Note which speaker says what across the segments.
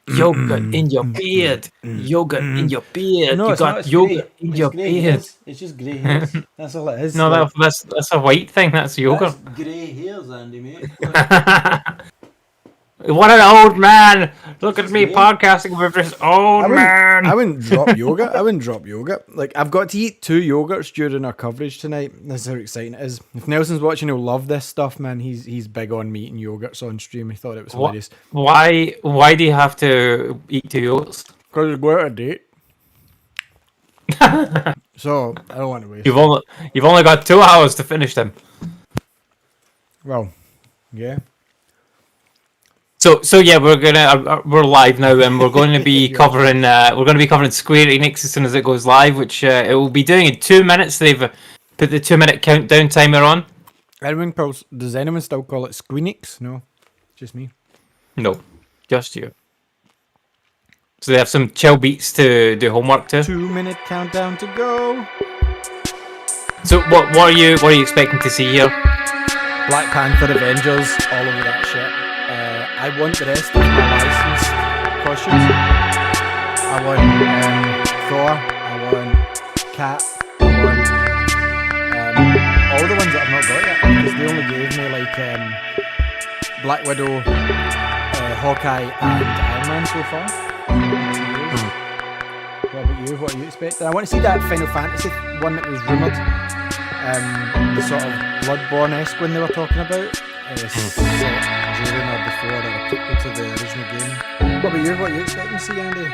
Speaker 1: Yogurt in your beard. Yogurt in your beard.
Speaker 2: No,
Speaker 1: You
Speaker 2: it's not.
Speaker 1: got
Speaker 2: It's
Speaker 1: yogurt
Speaker 2: grey.
Speaker 1: in
Speaker 2: It's
Speaker 1: your
Speaker 2: grey
Speaker 1: beard.
Speaker 2: hairs. It's just grey hairs. That's all it is.
Speaker 1: No,
Speaker 2: like,
Speaker 1: that's a white thing. That's yogurt.
Speaker 2: that's grey hairs, Andy, mate.
Speaker 1: What an old man! Look at
Speaker 2: It's
Speaker 1: me
Speaker 2: grey.
Speaker 1: podcasting with this old man.
Speaker 2: I wouldn't drop yogurt. I wouldn't drop yogurt. Like, I've got to eat 2 yogurts during our coverage tonight. This is how exciting it is. If Nelson's watching, he'll love this stuff, man. He's big on me eating yogurts on stream. He thought it was hilarious.
Speaker 1: Why do you have to eat 2 yogurts?
Speaker 2: Because it's going a date. So, I don't want to waste.
Speaker 1: You've only got 2 hours to finish them.
Speaker 2: Well, yeah.
Speaker 1: So yeah, we're live now, and we're going to be covering Square Enix as soon as it goes live, which it will be doing in 2 minutes. They've put the 2-minute countdown timer on.
Speaker 2: Does anyone still call it SquareEnix? No, just me.
Speaker 1: No, just you. So they have some chill beats to do homework to.
Speaker 2: 2-minute countdown to go.
Speaker 1: So what are you expecting to see here?
Speaker 2: Black Panther, Avengers, all over that shit. I want the rest of my licensed costumes. I want Thor. I want Cat. I want all the ones that I've not got yet, because they only gave me like Black Widow, Hawkeye, and Iron Man so far. What about you? What are you expecting? I want to see that Final Fantasy one that was rumoured. The sort of Bloodborne-esque one they were talking about. Set during or before or a prequel to the original game. What about you? What are you expecting to see, Andy?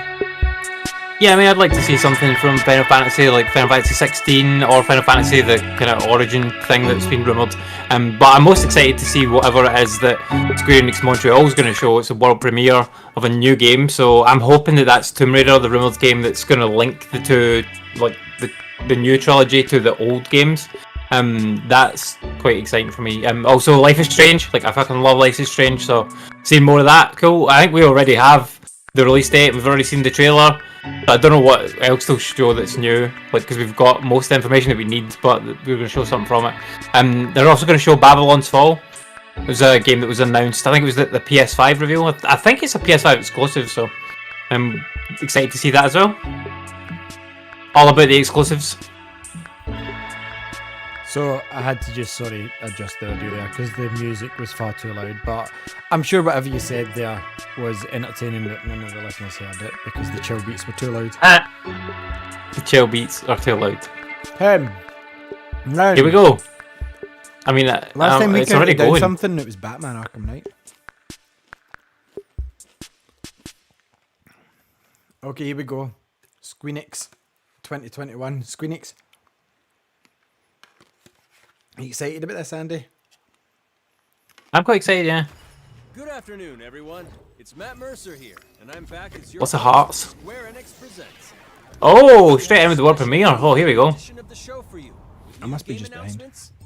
Speaker 1: Yeah, I mean, I'd like to see something from Final Fantasy, like Final Fantasy 16 or Final Fantasy, the kind of origin thing that's been rumoured. But I'm most excited to see whatever it is that Square Enix Montreal is going to show. It's a world premiere of a new game, so I'm hoping that that's Tomb Raider, the rumoured game that's going to link the two, like the new trilogy to the old games. That's quite exciting for me. Also, Life is Strange. Like, I fucking love Life is Strange, so seeing more of that, cool. I think we already have the release date. We've already seen the trailer. But I don't know what else they'll show that's new, like, because we've got most of the information that we need, but we're going to show something from it. They're also going to show Babylon's Fall. It was a game that was announced. I think it was the PS5 reveal. I think it's a PS5 exclusive, so I'm excited to see that as well. All about the exclusives.
Speaker 2: So I had to just adjust the audio there because the music was far too loud. But I'm sure whatever you said there was entertaining, but none of the listeners heard it because the chill beats were too loud.
Speaker 1: The chill beats are too loud.
Speaker 2: Now,
Speaker 1: here we go. I mean,
Speaker 2: last time we
Speaker 1: it's already
Speaker 2: counted down
Speaker 1: going.
Speaker 2: something, it was Batman Arkham Knight. Okay, here we go. SquareEnix 2021. SquareEnix. Are you excited about this, Andy?
Speaker 1: I'm quite excited, yeah.
Speaker 3: Good afternoon, everyone. It's Matt Mercer here, and I'm back as your
Speaker 1: What's the hearts?
Speaker 3: SquareEnix presents.
Speaker 1: Oh, straight in with the world premiere. Oh, here we go.
Speaker 3: Of the show for you.
Speaker 2: I must be just behind.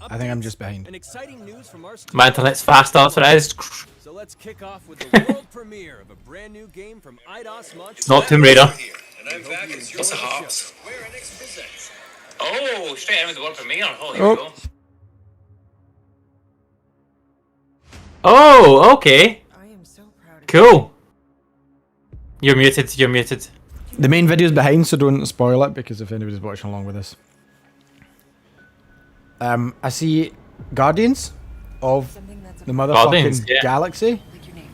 Speaker 2: I think I'm just behind.
Speaker 3: And exciting news from our
Speaker 1: My internet's fast, that's what it is.
Speaker 3: So let's kick off with the world premiere of a brand new game from IDOS Montreal.
Speaker 1: Not Tomb Raider.
Speaker 3: What's the
Speaker 1: hearts?
Speaker 3: SquareEnix presents.
Speaker 1: Oh, straight in with the world premiere. Oh, here we go. Oh, okay.
Speaker 4: I am so proud of
Speaker 1: Cool. You're muted. You're muted.
Speaker 2: The main video's behind, so don't spoil it because if anybody's watching along with us. I see Guardians of
Speaker 4: something that's
Speaker 2: the motherfucking
Speaker 1: Guardians, yeah.
Speaker 2: galaxy.
Speaker 4: like your name.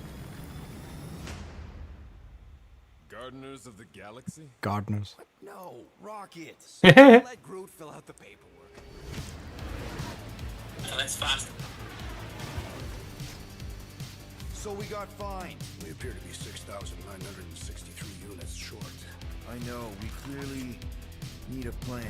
Speaker 3: Gardeners of the Galaxy?
Speaker 2: Gardeners.
Speaker 3: No, Rockets. Let Groot fill out the paperwork.
Speaker 1: That's fast.
Speaker 5: So we got fined. We appear to be 6,963 units short. I know, we clearly need a plan.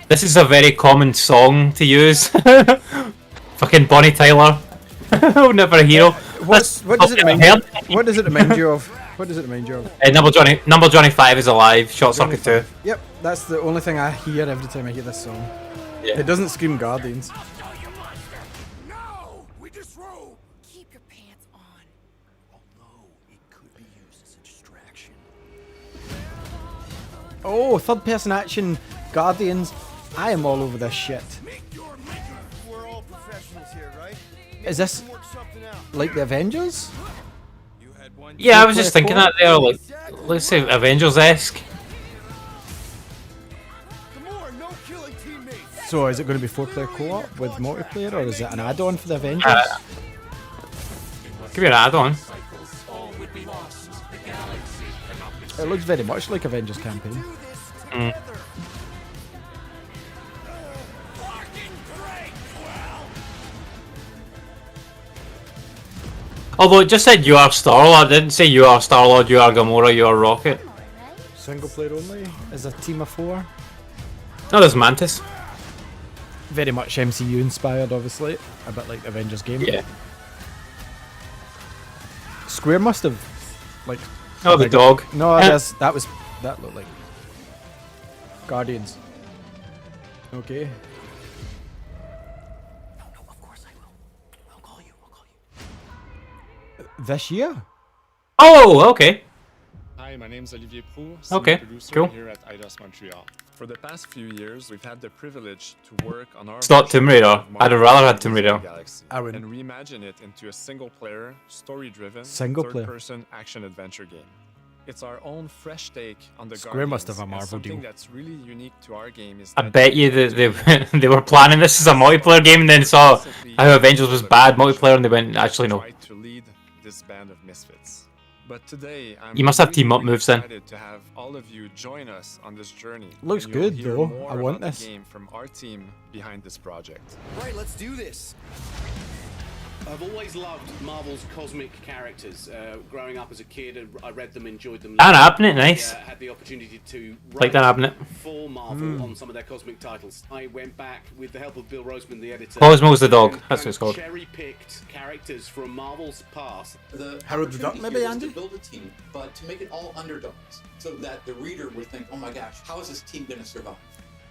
Speaker 1: This is a very common song to use. Fucking Bonnie Tyler. Never a hero.
Speaker 2: What does it remind you? What does it remind you of? What does it remind you of?
Speaker 1: Number Johnny 5 is alive. Short Circuit 2.
Speaker 2: Yep, that's the only thing I hear every time I hear this song.
Speaker 1: Yeah.
Speaker 2: It doesn't scream Guardians.
Speaker 5: No! We disrobe!
Speaker 4: Keep your pants on.
Speaker 5: Although it could be used as a distraction.
Speaker 2: Oh, third person action Guardians. I am all over this shit.
Speaker 5: Make your professionals here, right?
Speaker 2: Is this
Speaker 5: Work something out.
Speaker 2: like the Avengers?
Speaker 3: You had one.
Speaker 1: Yeah, I was just thinking that there, like, let's say Avengers-esque.
Speaker 5: Come on, no killing teammates.
Speaker 2: So is it going to be 4-player co-op with multiplayer, or is it an add-on for the Avengers?
Speaker 1: Could be an add-on.
Speaker 2: It looks very much like Avengers campaign.
Speaker 1: Although it just said you are Star-Lord, it didn't say you are Star-Lord, you are Gamora, you are Rocket.
Speaker 2: Single player only? Is a team of 4?
Speaker 1: No, there's Mantis.
Speaker 2: Very much MCU inspired, obviously. A bit like the Avengers game.
Speaker 1: Yeah.
Speaker 2: Square must have, like...
Speaker 1: Oh, the dog.
Speaker 2: No, that looked like Guardians. Okay.
Speaker 6: No, of course I will. I'll call you.
Speaker 2: This year?
Speaker 1: Oh, okay.
Speaker 7: Hi, my name is Olivier Prou,
Speaker 1: Okay,
Speaker 7: senior producer
Speaker 1: cool.
Speaker 7: here at IDOS Montreal. For the past few years, we've had the privilege to work on our
Speaker 1: It's not Tomb
Speaker 7: version
Speaker 1: Raider.
Speaker 7: of
Speaker 1: I'd have
Speaker 7: Marvel's
Speaker 1: rather had Tomb
Speaker 7: Guardians of
Speaker 1: Raider.
Speaker 7: the Galaxy
Speaker 2: I wouldn't.
Speaker 7: and reimagine it into a single-player, story-driven,
Speaker 2: Single-player.
Speaker 7: third-person action-adventure game. It's our own fresh take on the
Speaker 2: Square must have a
Speaker 7: Guardians, and
Speaker 2: Marvel
Speaker 7: something
Speaker 2: deal.
Speaker 7: that's really unique to our game is
Speaker 1: I
Speaker 7: that
Speaker 1: bet you that they were planning this as a multiplayer game and then saw how Avengers was bad multiplayer and they went, actually no.
Speaker 7: tried to lead this band of misfits. But today, I'm
Speaker 1: You must have
Speaker 7: really,
Speaker 1: team-up
Speaker 7: really
Speaker 1: moves then.
Speaker 7: excited to have all of you join us on this journey.
Speaker 2: Looks
Speaker 7: and you'll
Speaker 2: good,
Speaker 7: hear
Speaker 2: though.
Speaker 7: more
Speaker 2: I want
Speaker 7: about
Speaker 2: this.
Speaker 7: the game from our team behind this project.
Speaker 5: Right, let's do this.
Speaker 8: I've always loved Marvel's cosmic characters. Growing up as a kid, I read them, enjoyed them.
Speaker 1: Dan Abnett, nice.
Speaker 8: Had the opportunity to
Speaker 1: Like Dan Abnett.
Speaker 8: for Marvel on some of their cosmic titles. I went back with the help of Bill Roseman, the editor.
Speaker 1: Cosmo's the dog,
Speaker 8: and
Speaker 1: that's what it's called.
Speaker 8: Cherry-picked characters from Marvel's past.
Speaker 6: The
Speaker 2: Harold the Duck,
Speaker 6: opportunity
Speaker 2: maybe,
Speaker 6: here was
Speaker 2: Andy?
Speaker 6: to build a team, but to make it all underdogs, so that the reader would think, "Oh my gosh, how is this team going to survive?"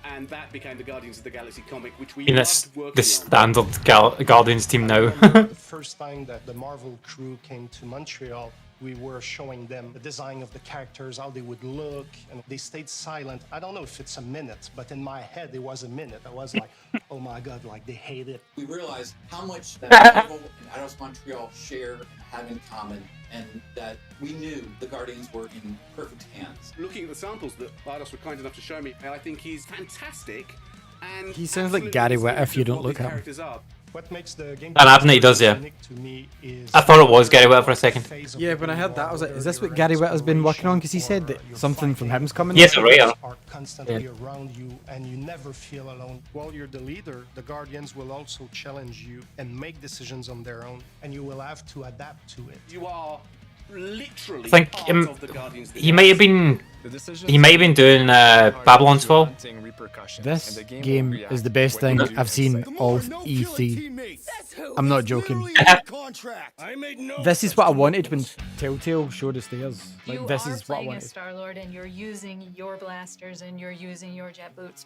Speaker 8: And that became the Guardians of the Galaxy comic, which we
Speaker 1: In
Speaker 8: loved working
Speaker 1: the
Speaker 8: on.
Speaker 1: standard Guardians team now.
Speaker 9: The first time that the Marvel crew came to Montreal, we were showing them the design of the characters, how they would look, and they stayed silent. I don't know if it's a minute, but in my head it was a minute. I was like, oh my god, like they hate it.
Speaker 6: We realized how much that Marvel and IDOS Montreal share and have in common, and that we knew the Guardians were in perfect hands.
Speaker 8: Looking at the samples that Eidos were kind enough to show me, I think he's fantastic. And
Speaker 2: He sounds like
Speaker 8: absolutely
Speaker 2: Gary
Speaker 8: distinct
Speaker 2: Whitta if you
Speaker 8: of
Speaker 2: don't
Speaker 8: what
Speaker 2: look
Speaker 8: these
Speaker 2: at him.
Speaker 8: characters are.
Speaker 9: What makes the game
Speaker 1: Dan Abnett does, yeah.
Speaker 9: unique to me is
Speaker 1: I thought it was Gary Whitta for a second.
Speaker 9: phase of
Speaker 2: Yeah,
Speaker 9: the
Speaker 2: when I
Speaker 9: game
Speaker 2: heard that, I
Speaker 9: while
Speaker 2: was like, is this
Speaker 9: you're
Speaker 2: what Gary
Speaker 9: in
Speaker 2: Whitta's been working on? Because he said
Speaker 9: exploration
Speaker 2: that
Speaker 9: or
Speaker 2: something from
Speaker 9: you're
Speaker 2: him's coming.
Speaker 1: Yes, a writer.
Speaker 9: are constantly around you and you never feel alone. While you're the leader, the Guardians will also challenge you and make decisions on their own, and you will have to adapt to it.
Speaker 8: You are literally
Speaker 1: I think
Speaker 8: part of the Guardians of the
Speaker 1: he might have been
Speaker 7: The decisions
Speaker 1: He may have been doing Babylon's Fall.
Speaker 2: This game is the best thing I've seen all of E3. I'm not joking. This is what I wanted when Telltale showed us theirs. Like,
Speaker 10: You
Speaker 2: this
Speaker 10: are
Speaker 2: is what I
Speaker 10: playing as
Speaker 2: wanted.
Speaker 10: Star-Lord and you're using your blasters and you're using your jet boots.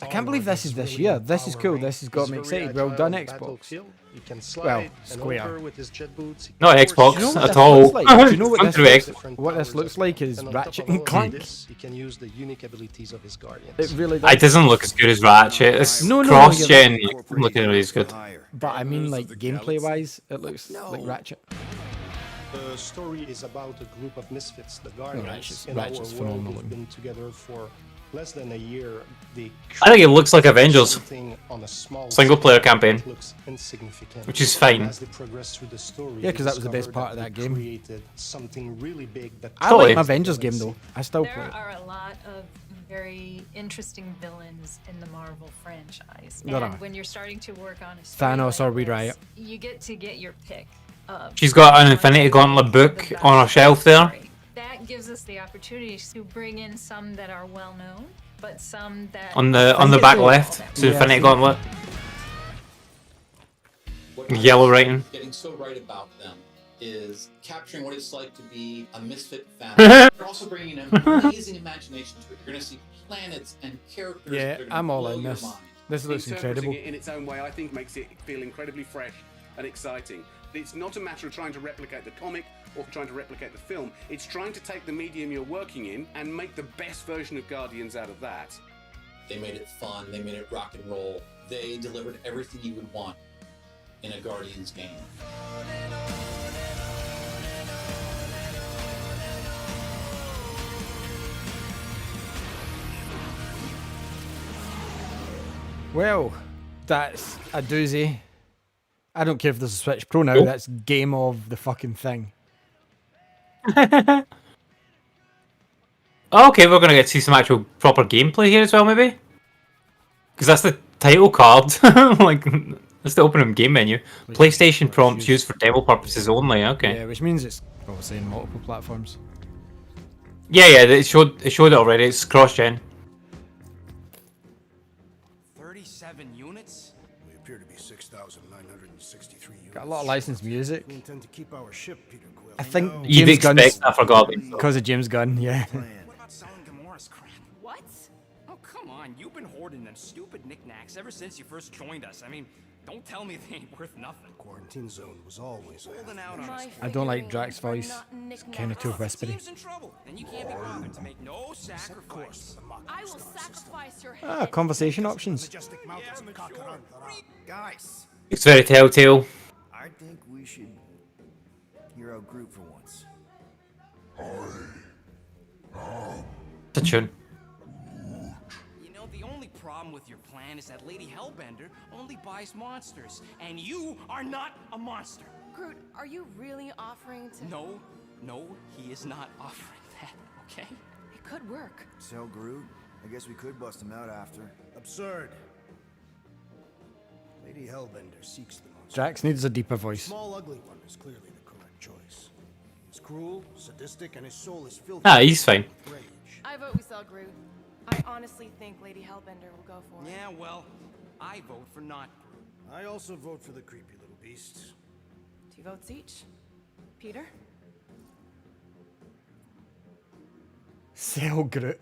Speaker 2: I can't believe this is this year. This is cool. This has got me excited. Well done, Xbox.
Speaker 9: He can slide
Speaker 2: Well,
Speaker 9: and
Speaker 2: Square.
Speaker 9: over with his jet boots. He
Speaker 1: Not
Speaker 9: can
Speaker 1: Xbox
Speaker 9: force
Speaker 2: Do you know what
Speaker 1: at
Speaker 2: this
Speaker 1: all.
Speaker 2: looks like? Do you know what
Speaker 1: Come
Speaker 2: this
Speaker 1: through
Speaker 2: looks,
Speaker 9: different
Speaker 2: what this
Speaker 9: powers
Speaker 2: looks like is
Speaker 9: and on top
Speaker 2: Ratchet
Speaker 9: of
Speaker 2: and
Speaker 9: all
Speaker 2: Clank.
Speaker 9: this, he can use the unique abilities of his Guardians.
Speaker 2: It really does.
Speaker 1: It doesn't look as good as Ratchet. It's
Speaker 2: No, no,
Speaker 1: cross-gen. Looking really good.
Speaker 2: But I mean, like, gameplay-wise, it looks like Ratchet.
Speaker 9: The story is about a group of misfits, the Guardians.
Speaker 2: Ratchet's
Speaker 9: In our
Speaker 2: phenomenal
Speaker 9: world,
Speaker 2: looking.
Speaker 9: we've been together for less than a year. They
Speaker 1: I think it looks like Avengers.
Speaker 9: something on a small
Speaker 1: Single-player
Speaker 9: scale
Speaker 1: campaign.
Speaker 9: that looks insignificant.
Speaker 1: Which is fine.
Speaker 9: As they progress through the story,
Speaker 2: Yeah, 'cause
Speaker 9: they
Speaker 2: that was the best
Speaker 9: discover
Speaker 2: part of that
Speaker 9: they
Speaker 2: game.
Speaker 9: Created something really big that
Speaker 2: I
Speaker 1: Totally.
Speaker 2: like my Avengers game, though. I still play
Speaker 10: There
Speaker 2: it.
Speaker 10: are a lot of very interesting villains in the Marvel franchise.
Speaker 2: There
Speaker 10: And
Speaker 2: are.
Speaker 10: when you're starting to work on a story
Speaker 2: Thanos
Speaker 10: like
Speaker 2: or Reed
Speaker 10: this,
Speaker 2: Riot.
Speaker 10: you get to get your pick of
Speaker 1: She's got an
Speaker 10: one
Speaker 1: Infinity
Speaker 10: of
Speaker 1: Gauntlet
Speaker 10: the
Speaker 1: book
Speaker 10: best
Speaker 1: on her shelf there.
Speaker 10: story. That gives us the opportunity to bring in some that are well known, but some that
Speaker 1: On the back left, it's
Speaker 2: Yeah,
Speaker 1: Infinity
Speaker 2: I think-
Speaker 1: Gauntlet.
Speaker 6: What
Speaker 1: Yellow
Speaker 6: IDOS
Speaker 1: writing.
Speaker 6: is getting so right about them is capturing what it's like to be a misfit family. They're also bringing an amazing imagination to it. You're going to see planets and characters.
Speaker 2: Yeah,
Speaker 6: that are gonna
Speaker 2: I'm all
Speaker 6: blow
Speaker 2: in
Speaker 6: your
Speaker 2: this.
Speaker 6: mind.
Speaker 2: This looks
Speaker 8: Interpreting
Speaker 2: incredible.
Speaker 8: it in its own way, I think, makes it feel incredibly fresh and exciting. It's not a matter of trying to replicate the comic or trying to replicate the film. It's trying to take the medium you're working in and make the best version of Guardians out of that.
Speaker 6: They made it fun. They made it rock and roll. They delivered everything you would want in a Guardians game.
Speaker 2: Well, that's a doozy. I don't care if there's a Switch Pro now, that's game of the fucking thing.
Speaker 1: Okay, we're gonna get to see some actual proper gameplay here as well, maybe? Because that's the title card. Like, that's the opening game menu. PlayStation prompts used for demo purposes only, okay.
Speaker 2: Yeah, which means it's obviously in multiple platforms.
Speaker 1: Yeah, it showed it already, it's cross-gen.
Speaker 5: 37 units? We appear to be 6,963 units.
Speaker 2: Got a lot of licensed music.
Speaker 5: We intend to keep our ship, Peter Quill.
Speaker 2: I think
Speaker 1: You'd
Speaker 2: James
Speaker 1: expect
Speaker 2: Gunn's
Speaker 1: that for Goblin.
Speaker 2: because of James Gunn, yeah.
Speaker 11: What about selling Gamora's crap?
Speaker 4: What?
Speaker 11: Oh, come on. You've been hoarding them stupid knickknacks ever since you first joined us. I mean, don't tell me they ain't worth nothing.
Speaker 5: Quarantine zone was always
Speaker 11: Holding out on us.
Speaker 2: I don't like Drax's voice. It's kind of too whispery.
Speaker 11: Team's in trouble, and you can't be bothered to make no sacrifice.
Speaker 4: I will sacrifice your head.
Speaker 2: Ah, conversation options.
Speaker 5: Majestic mountains of Kakaran. Guys,
Speaker 1: It's very telltale.
Speaker 12: I think we should hear out Groot for once.
Speaker 1: It's a tune.
Speaker 11: You know, the only problem with your plan is that Lady Hellbender only buys monsters, and you are not a monster.
Speaker 4: Groot, are you really offering to...
Speaker 11: No, he is not offering that, okay?
Speaker 4: It could work.
Speaker 12: So, Groot, I guess we could bust him out after.
Speaker 5: absurd. Lady Hellbender seeks the monster.
Speaker 2: Drax needs a deeper voice.
Speaker 5: Small, ugly one is clearly the correct choice. He's cruel, sadistic, and his soul is filled
Speaker 1: Ah, he's fine.
Speaker 5: with rage.
Speaker 4: I vote we sell Groot. I honestly think Lady Hellbender will go for it.
Speaker 11: Yeah, well, I vote for not Groot.
Speaker 5: I also vote for the creepy little beast.
Speaker 4: 2 votes each. Peter?
Speaker 2: Sell Groot.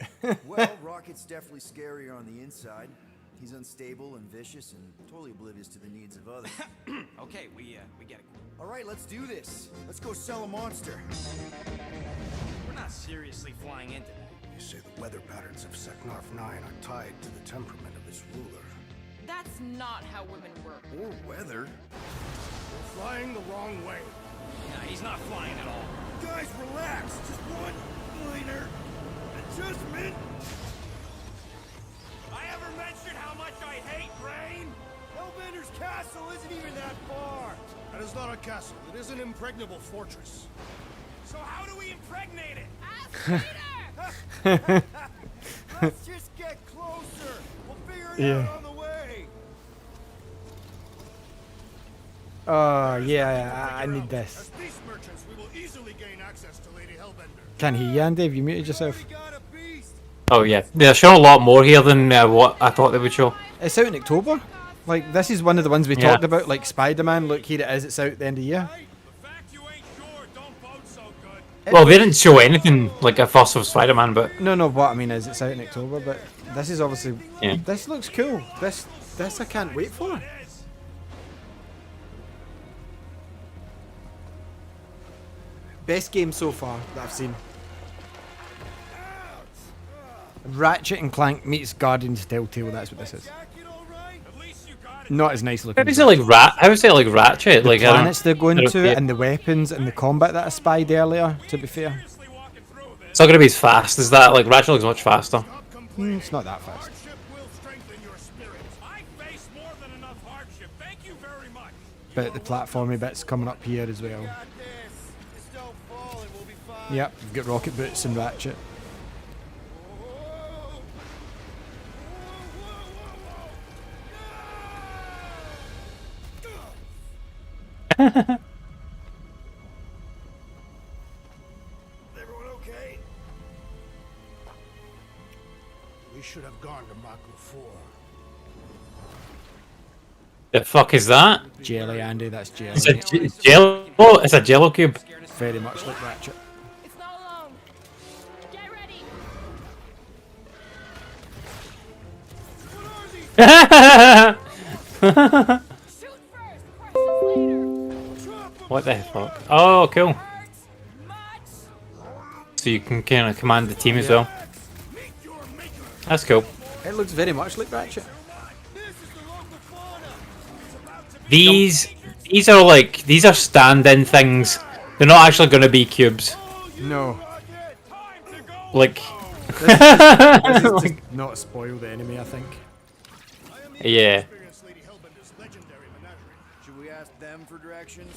Speaker 12: Well, Rocket's definitely scarier on the inside. He's unstable and vicious and totally oblivious to the needs of others.
Speaker 11: Okay, we get it.
Speaker 12: All right, let's do this. Let's go sell a monster.
Speaker 11: We're not seriously flying into that.
Speaker 5: You say the weather patterns of Seknarf 9 are tied to the temperament of its ruler.
Speaker 4: That's not how women work.
Speaker 12: Or weather.
Speaker 5: We're flying the wrong way.
Speaker 11: Nah, he's not flying at all.
Speaker 5: Guys, relax. Just one minor adjustment.
Speaker 11: I ever mentioned how much I hate rain?
Speaker 5: Hellbender's castle isn't even that far. That is not a castle. It is an impregnable fortress.
Speaker 11: So how do we impregnate it?
Speaker 4: Ask Peter!
Speaker 5: Let's just get closer. We'll figure it
Speaker 2: Yeah.
Speaker 5: out on the way.
Speaker 2: Oh, yeah, I need this.
Speaker 5: As beast merchants, we will easily gain access to Lady Hellbender.
Speaker 2: Can't hear you, Andy. Have you muted yourself?
Speaker 5: We got a beast.
Speaker 1: Oh yeah, they're showing a lot more here than what I thought they would show.
Speaker 2: It's out in October. Like, this is one of the ones we
Speaker 1: Yeah.
Speaker 2: talked about, like Spider-Man. Look, here it is. It's out at the end of the year.
Speaker 11: The fact you ain't sure don't vote so good.
Speaker 1: Well, they didn't show anything like a fuss of Spider-Man, but
Speaker 2: No, what I mean is it's out in October, but this is obviously...
Speaker 1: Yeah.
Speaker 2: This looks cool. This I can't wait for. Best game so far that I've seen. Ratchet and Clank meets Guardians Telltale, that's what this is.
Speaker 5: Jacket all right?
Speaker 11: At least you got it.
Speaker 2: Not as nice looking.
Speaker 1: how is it like How is it like Ratchet?
Speaker 2: The
Speaker 1: Like I don't-
Speaker 2: planets they're going
Speaker 1: I don't
Speaker 2: to,
Speaker 1: get-
Speaker 2: and the weapons and the combat that I spied earlier, to be fair.
Speaker 11: Seriously walking through this.
Speaker 1: It's not gonna be as fast as that. Like Ratchet looks much faster.
Speaker 2: It's not that fast.
Speaker 5: Hardship will strengthen your spirit.
Speaker 11: I face more than enough hardship. Thank you very much.
Speaker 2: But the platformy bit's coming up here as well.
Speaker 5: Got this. Just don't fall and we'll be fine.
Speaker 2: Yep, we've got rocket boots and Ratchet.
Speaker 5: Whoa. Everyone okay? We should have gone to Mach 4.
Speaker 1: The fuck is that?
Speaker 2: Jelly, Andy, that's jelly.
Speaker 1: It's a Jello. Oh, it's a Jello cube.
Speaker 2: Very much like Ratchet.
Speaker 4: It's not alone. Get ready. Shoot first, questions later.
Speaker 1: What the fuck? Oh, cool.
Speaker 4: Hurts much.
Speaker 1: So you can kind of command the team as well. That's cool.
Speaker 2: It looks very much like Ratchet.
Speaker 1: These are stand-in things. They're not actually going to be cubes.
Speaker 2: No.
Speaker 1: Like.
Speaker 2: This is just not spoil the enemy, I think.
Speaker 1: Yeah.
Speaker 12: Should we ask them for directions?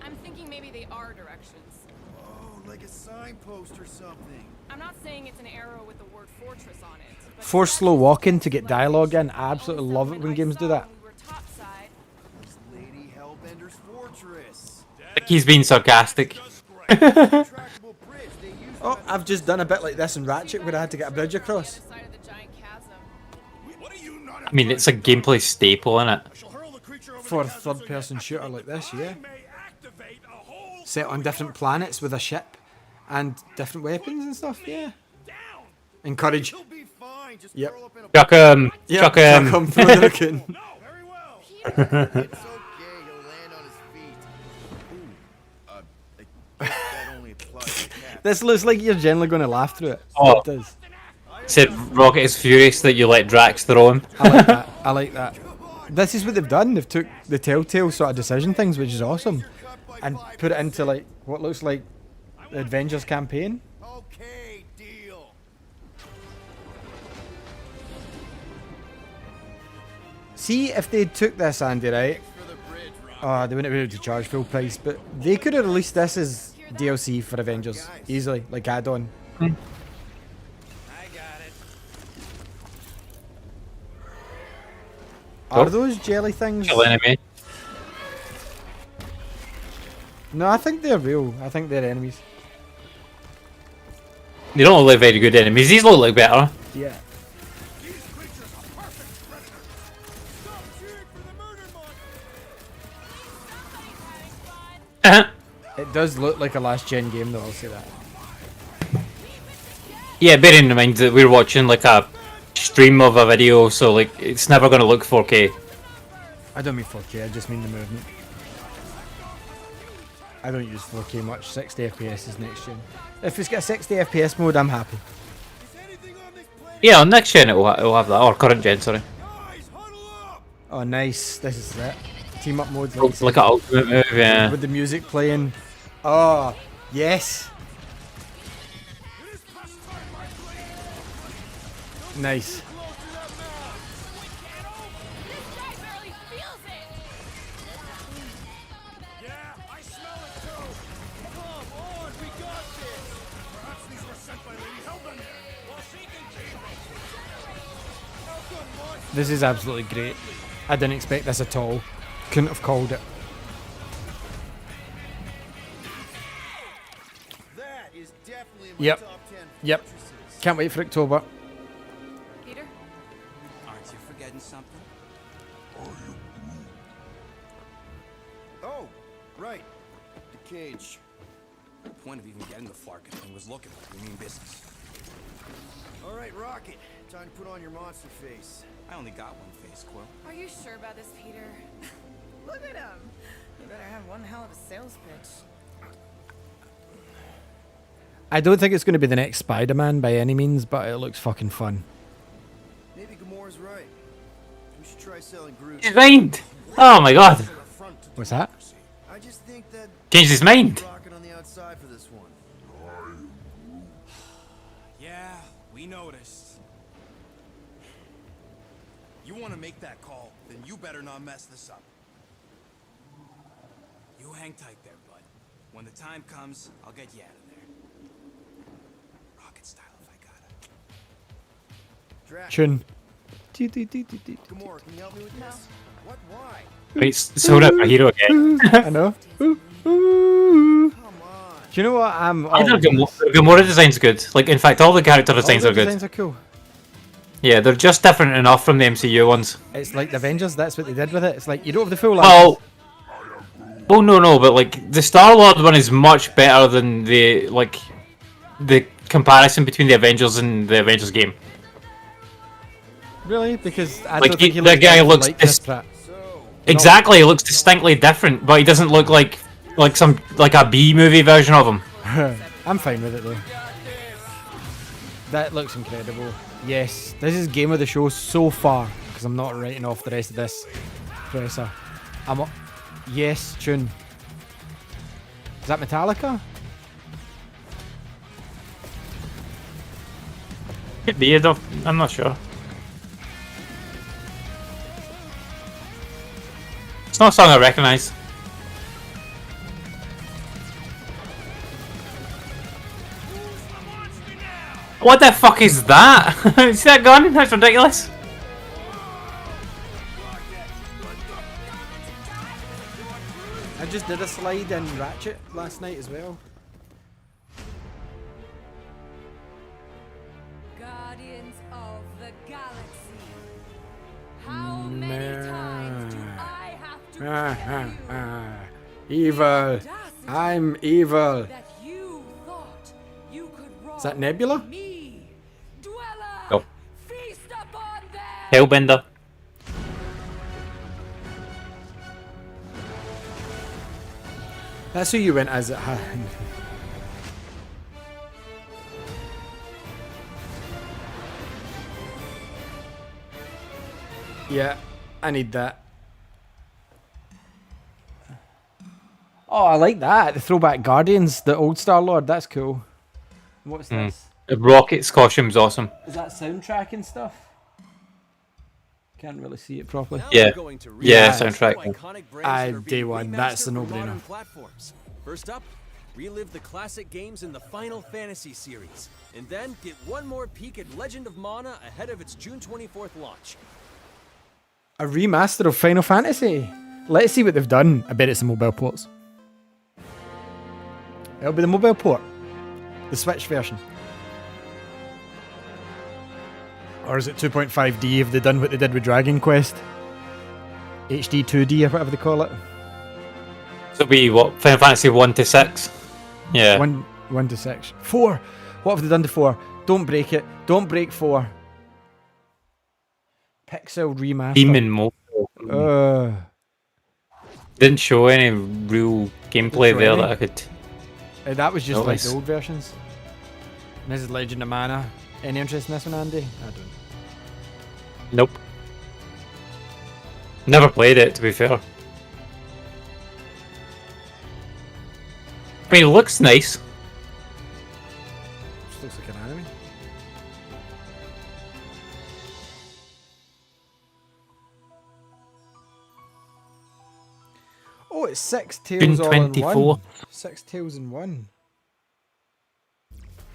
Speaker 4: I'm thinking maybe they are directions.
Speaker 12: Oh, like a signpost or something.
Speaker 4: I'm not saying it's an arrow with the word fortress on it. But
Speaker 2: Force slow walking to get dialogue in. I absolutely love it when games do that.
Speaker 12: It's Lady Hellbender's fortress.
Speaker 1: Like he's being sarcastic.
Speaker 2: Oh, I've just done a bit like this in Ratchet where I had to get a bridge across.
Speaker 1: I mean, it's a gameplay staple, isn't it?
Speaker 2: For a third-person shooter like this, yeah. Set on different planets with a ship and different weapons and stuff, yeah. Encourage. Yep.
Speaker 1: Chuck him.
Speaker 2: Yep,
Speaker 1: Chuck him.
Speaker 2: Chuck him through the looking. This looks like you're generally going to laugh through it.
Speaker 1: Oh.
Speaker 2: It does.
Speaker 1: Said Rocket is furious that you let Drax throw him.
Speaker 2: I like that. I like that. This is what they've done. They've took the Telltale sort of decision things, which is awesome, and put it into like what looks like the Avengers campaign.
Speaker 12: Okay, deal.
Speaker 2: See if they took this, Andy, right? Oh, they wouldn't be able to charge full price, but they could have released this as DLC for Avengers easily, like add-on. Are those jelly things?
Speaker 1: Kill enemy.
Speaker 2: No, I think they're real. I think they're enemies.
Speaker 1: They don't look like very good enemies. These look like better.
Speaker 2: Yeah. It does look like a last gen game though, I'll say that.
Speaker 1: Yeah, bearing in mind that we're watching like a stream of a video, so like it's never going to look 4K.
Speaker 2: I don't mean 4K, I just mean the movement. I don't use 4K much, 60 FPS is next gen. If it's got a 60 FPS mode, I'm happy.
Speaker 1: Yeah, on next gen it'll have that, or current gen, sorry.
Speaker 2: Oh nice, this is it. Team up mode.
Speaker 1: Like an ultimate move, yeah.
Speaker 2: With the music playing. Oh, yes. Nice. This is absolutely great. I didn't expect this at all. Couldn't have called it.
Speaker 12: That is definitely in my
Speaker 2: Yep.
Speaker 12: top 10
Speaker 2: Yep.
Speaker 12: fortresses.
Speaker 2: Can't wait for October.
Speaker 4: Peter?
Speaker 11: Aren't you forgetting something?
Speaker 12: Oh, right. The cage.
Speaker 11: The point of even getting the Flarkin thing was looking like we mean business.
Speaker 12: All right, Rocket. Time to put on your monster face.
Speaker 11: I only got one face, Quill.
Speaker 4: Are you sure about this, Peter? Look at him. You better have one hell of a sales pitch.
Speaker 2: I don't think it's going to be the next Spider-Man by any means, but it looks fucking fun.
Speaker 12: Maybe Gamora's right. We should try selling Groot.
Speaker 1: His mind! Oh my god!
Speaker 2: What's that?
Speaker 12: I just think that
Speaker 1: Changed his mind!
Speaker 12: Rocket on the outside for this one.
Speaker 11: Yeah, we noticed.
Speaker 5: You want to make that call, then you better not mess this up.
Speaker 11: You hang tight there, bud. When the time comes, I'll get you out of there. Rocket style if I gotta.
Speaker 2: Tune.
Speaker 12: Gamora, can you help me with this? What? Why?
Speaker 1: Wait, sold out for hero again.
Speaker 2: I know. Do you know what?
Speaker 1: I think Gamora design's good. Like, in fact, all the character designs
Speaker 2: all
Speaker 1: are
Speaker 2: the
Speaker 1: good.
Speaker 2: designs are cool.
Speaker 1: Yeah, they're just different enough from the MCU ones.
Speaker 2: It's like the Avengers, that's what they did with it. It's like, you don't have the full
Speaker 1: Well, no, but like, the Star-Lord one is much better than the, like, the comparison between the Avengers and the Avengers game.
Speaker 2: Really? Because I
Speaker 1: Like,
Speaker 2: don't think he
Speaker 1: the guy
Speaker 2: anything
Speaker 1: looks
Speaker 2: like Chris Pratt.
Speaker 1: Exactly, he looks distinctly different, but he doesn't look like a B movie version of him.
Speaker 2: I'm fine with it though. That looks incredible. Yes, this is game of the show so far because I'm not writing off the rest of this presser. Yes, tune. Is that Metallica?
Speaker 1: Could be, I'm not sure. It's not a song I recognise. What the fuck is that? Is that gun? That's ridiculous.
Speaker 2: I just did a slide in Ratchet last night as well.
Speaker 4: Guardians of the Galaxy. How many times do I have to tell you?
Speaker 2: Evil. I'm evil.
Speaker 4: That you thought you could rob
Speaker 2: Is that Nebula?
Speaker 4: me? Dweller,
Speaker 1: Oh.
Speaker 4: feast upon them.
Speaker 1: Hellbender.
Speaker 2: That's who you went as. Yeah, I need that. Oh, I like that. The throwback Guardians, the old Star-Lord. That's cool. What's this?
Speaker 1: The Rocket's costume's awesome.
Speaker 2: Is that soundtrack and stuff? Can't really see it properly.
Speaker 1: Yeah, yeah, soundtrack.
Speaker 2: Day one. That's the no-brainer.
Speaker 3: First up, relive the classic games in the Final Fantasy series, and then get one more peek at Legend of Mana ahead of its June 24th launch.
Speaker 2: A remaster of Final Fantasy. Let's see what they've done. I bet it's the mobile ports. It'll be the mobile port. The Switch version. Or is it 2.5D? Have they done what they did with Dragon Quest? HD 2D or whatever they call it.
Speaker 1: So it'll be what? Final Fantasy 1 to 6? Yeah.
Speaker 2: 1 to 6. 4! What have they done to 4? Don't break it. Don't break 4. Pixel remaster.
Speaker 1: Demon mode. Didn't show any real gameplay there that I could.
Speaker 2: That was just like
Speaker 1: notice.
Speaker 2: the old versions. And this is Legend of Mana. Any interest in this one, Andy? I don't.
Speaker 1: Nope. Never played it, to be fair. I mean, it looks nice.
Speaker 2: Just looks like an anime. Oh, it's 6 Tales all in
Speaker 1: 24.
Speaker 2: one. 6 Tales in one.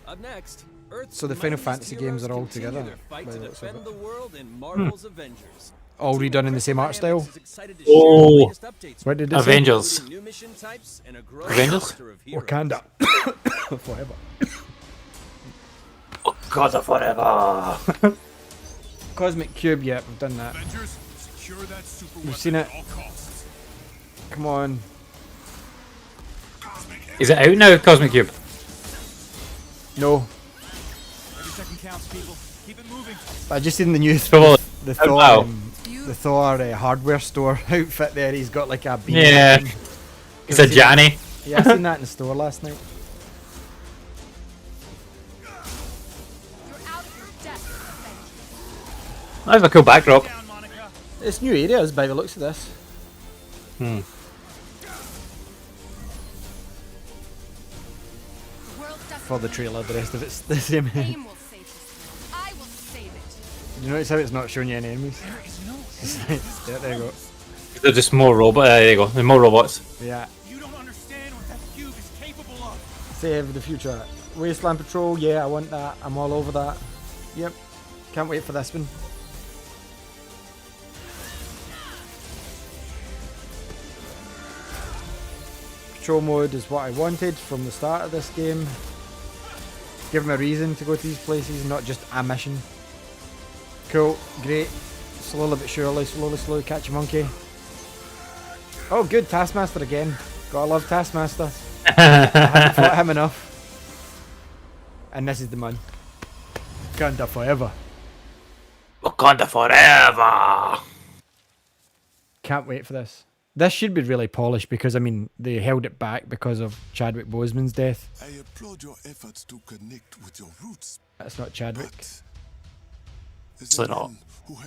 Speaker 3: Up next, Earth's
Speaker 2: So the Final
Speaker 3: mightiest
Speaker 2: Fantasy games
Speaker 3: heroes
Speaker 2: are all
Speaker 3: continue
Speaker 2: together,
Speaker 3: their fight
Speaker 2: by
Speaker 3: to
Speaker 2: the looks of
Speaker 3: defend
Speaker 2: it.
Speaker 3: the world in Marvel's Avengers.
Speaker 2: All redone in the same art style.
Speaker 1: Oh,
Speaker 2: What did it say?
Speaker 1: Avengers.
Speaker 3: New mission types and a growing
Speaker 1: Avengers?
Speaker 3: roster of heroes.
Speaker 2: Wakanda. Forever.
Speaker 1: Wakanda forever.
Speaker 2: Cosmic Cube, yeah, we've done that. We've seen it. Come on.
Speaker 1: Is it out now, Cosmic Cube?
Speaker 2: No.
Speaker 11: Every second counts, people. Keep it moving.
Speaker 2: I just seen the new
Speaker 1: Probably.
Speaker 2: the
Speaker 1: Oh,
Speaker 2: Thor,
Speaker 1: wow.
Speaker 2: the Thor hardware store outfit there. He's got like a beam.
Speaker 1: Yeah.
Speaker 2: thing.
Speaker 1: It's a Johnny.
Speaker 2: Yeah, I seen that in the store last night.
Speaker 1: That's a cool backdrop.
Speaker 2: It's new areas by the looks of this. For the trailer, the rest of it's the same.
Speaker 4: AIM will save this. I will save it.
Speaker 2: You notice how it's not showing you any enemies? Yeah, there you go.
Speaker 1: They're just more robots. There you go. They're more robots.
Speaker 2: Yeah.
Speaker 11: You don't understand what that cube is capable of.
Speaker 2: Save the future. Wasteland Patrol, yeah, I want that. I'm all over that. Yep. Can't wait for this one. Patrol mode is what I wanted from the start of this game. Give them a reason to go to these places, not just a mission. Cool, great. Slowly but surely, slowly, catch a monkey. Oh good, Taskmaster again. Gotta love Taskmaster. I haven't fought him enough. And this is the man. Wakanda forever.
Speaker 1: Wakanda forever.
Speaker 2: Can't wait for this. This should be really polished because, I mean, they held it back because of Chadwick Boseman's death.
Speaker 5: I applaud your efforts to connect with your roots.
Speaker 2: That's not Chadwick.
Speaker 1: It's not.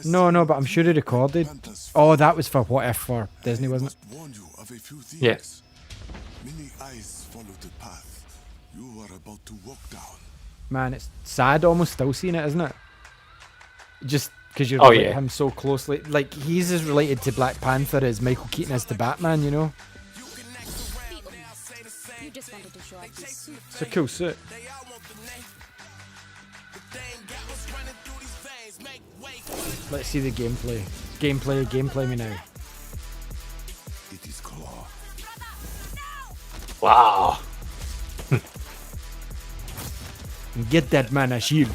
Speaker 2: No, but I'm sure he recorded. Oh, that was for What If for Disney, wasn't it?
Speaker 1: Yeah.
Speaker 5: Many eyes follow the path you are about to walk down.
Speaker 2: Man, it's sad almost still seeing it, isn't it? Just because you
Speaker 1: Oh,
Speaker 2: relate
Speaker 1: yeah.
Speaker 2: him so closely. Like, he's as related to Black Panther as Michael Keaton is to Batman, you know?
Speaker 13: You just wanted to show off these suits.
Speaker 2: It's a cool suit. Let's see the gameplay. Gameplay me now.
Speaker 5: It is Claw.
Speaker 1: Wow.
Speaker 2: Get that man a shield.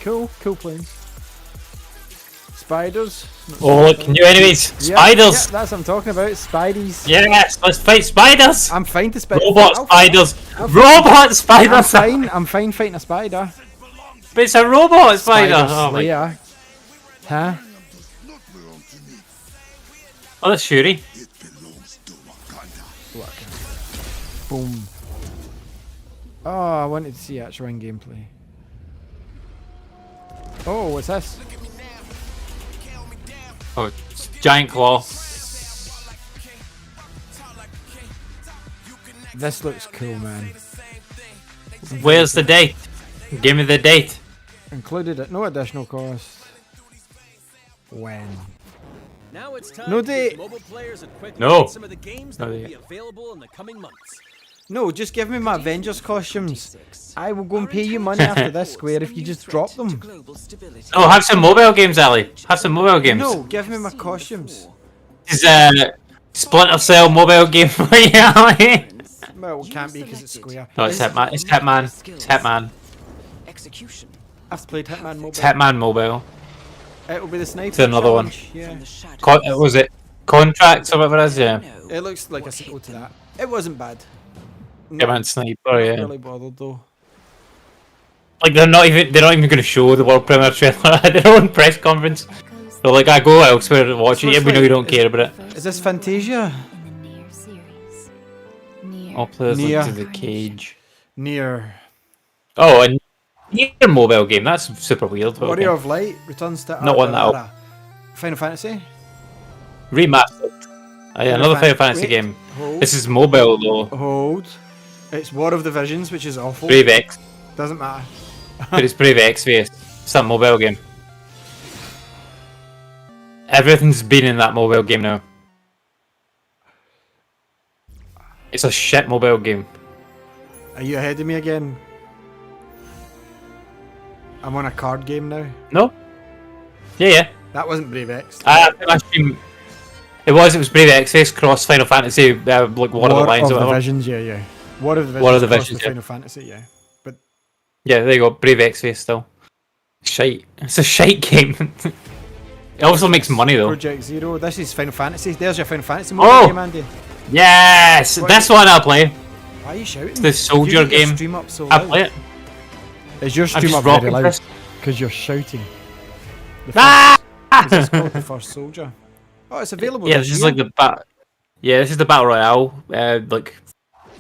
Speaker 2: Cool planes. Spiders.
Speaker 1: Oh, look, new enemies.
Speaker 2: Yeah,
Speaker 1: Spiders.
Speaker 2: yeah, that's what I'm talking about. Spideys.
Speaker 1: Yes, let's fight spiders.
Speaker 2: I'm fine to spiders.
Speaker 1: Robot spiders. Robot spiders.
Speaker 2: I'm fine fighting a spider.
Speaker 1: But it's a robot spider. Oh, my.
Speaker 2: Slayer. Huh?
Speaker 1: Oh, that's Shuri.
Speaker 2: Boom. Oh, I wanted to see actual in gameplay. Oh, what's this?
Speaker 1: Oh, it's giant claw.
Speaker 2: This looks cool, man.
Speaker 1: Where's the date? Give me the date.
Speaker 2: Included at no additional cost. When?
Speaker 3: Now it's time
Speaker 2: No
Speaker 3: to
Speaker 2: date.
Speaker 3: give mobile players a quick
Speaker 1: No.
Speaker 3: look at some of the games that
Speaker 1: No
Speaker 3: will
Speaker 1: date.
Speaker 3: be available in the coming months.
Speaker 2: No, just give me my Avengers costumes. I will go and pay you money after this, Square, if you just drop them.
Speaker 1: Oh, have some mobile games, Ali. Have some mobile games.
Speaker 2: No, give me my costumes.
Speaker 1: Is Splinter Cell mobile game for you, Ali?
Speaker 2: Well, it can't be because it's Square.
Speaker 1: No, it's Hitman. It's Hitman. It's Hitman.
Speaker 11: Execution.
Speaker 2: I've played Hitman Mobile.
Speaker 1: It's Hitman mobile.
Speaker 2: It'll be the sniper.
Speaker 1: It's another one.
Speaker 2: challenge, Yeah.
Speaker 1: Was it Contracts or whatever it is? Yeah.
Speaker 2: It looks like a sequel to that. It wasn't bad.
Speaker 1: Hitman Sniper.
Speaker 2: Not
Speaker 1: Yeah.
Speaker 2: really bothered though.
Speaker 1: Like they're not even going to show the world premiere trailer at their own press conference. They're like, I go elsewhere and watch it. Yeah, we know you don't care about it.
Speaker 2: Is this Fantasia?
Speaker 1: All players
Speaker 2: Nier.
Speaker 1: look to the cage.
Speaker 2: Nier.
Speaker 1: Oh, a Nier mobile game. That's super weird. but
Speaker 2: Warrior
Speaker 1: okay.
Speaker 2: of Light returns to
Speaker 1: Not one that'll-
Speaker 2: Ardara. Final Fantasy?
Speaker 1: Remastered. Oh, yeah, another Final Fantasy
Speaker 2: Wait,
Speaker 1: game.
Speaker 2: hold.
Speaker 1: This is mobile though.
Speaker 2: Hold. It's War of the Visions, which is awful.
Speaker 1: Brave X.
Speaker 2: Doesn't matter.
Speaker 1: But it's Brave X based. It's a mobile game. Everything's been in that mobile game now. It's a shit mobile game.
Speaker 2: Are you ahead of me again? I'm on a card game now.
Speaker 1: No? Yeah.
Speaker 2: That wasn't Brave X.
Speaker 1: It was Brave X cross Final Fantasy, like War of the Lions or
Speaker 2: the
Speaker 1: whatever.
Speaker 2: Visions, yeah. War of the Visions.
Speaker 1: War of the
Speaker 2: across
Speaker 1: Visions,
Speaker 2: the
Speaker 1: yeah.
Speaker 2: Final Fantasy, yeah. But
Speaker 1: Yeah, there you go. Brave X face still. Shite. It's a shite game. It also makes money though.
Speaker 2: Project Zero. This is Final Fantasy. There's your Final Fantasy mobile
Speaker 1: Oh!
Speaker 2: game, Andy.
Speaker 1: Yes! This one I'll play.
Speaker 2: Why are you shouting?
Speaker 1: It's the soldier
Speaker 2: You get your
Speaker 1: game.
Speaker 2: Stream up so
Speaker 1: I'll
Speaker 2: loud.
Speaker 1: play it.
Speaker 2: Is your
Speaker 1: I'm
Speaker 2: stream
Speaker 1: just
Speaker 2: up very
Speaker 1: rocking
Speaker 2: loud?
Speaker 1: this.
Speaker 2: Because you're shouting. The
Speaker 1: Ah!
Speaker 2: Is this called the First Soldier? Oh, it's available.
Speaker 1: Yeah,
Speaker 2: this
Speaker 1: this is
Speaker 2: year.
Speaker 1: like the this is the battle royale, like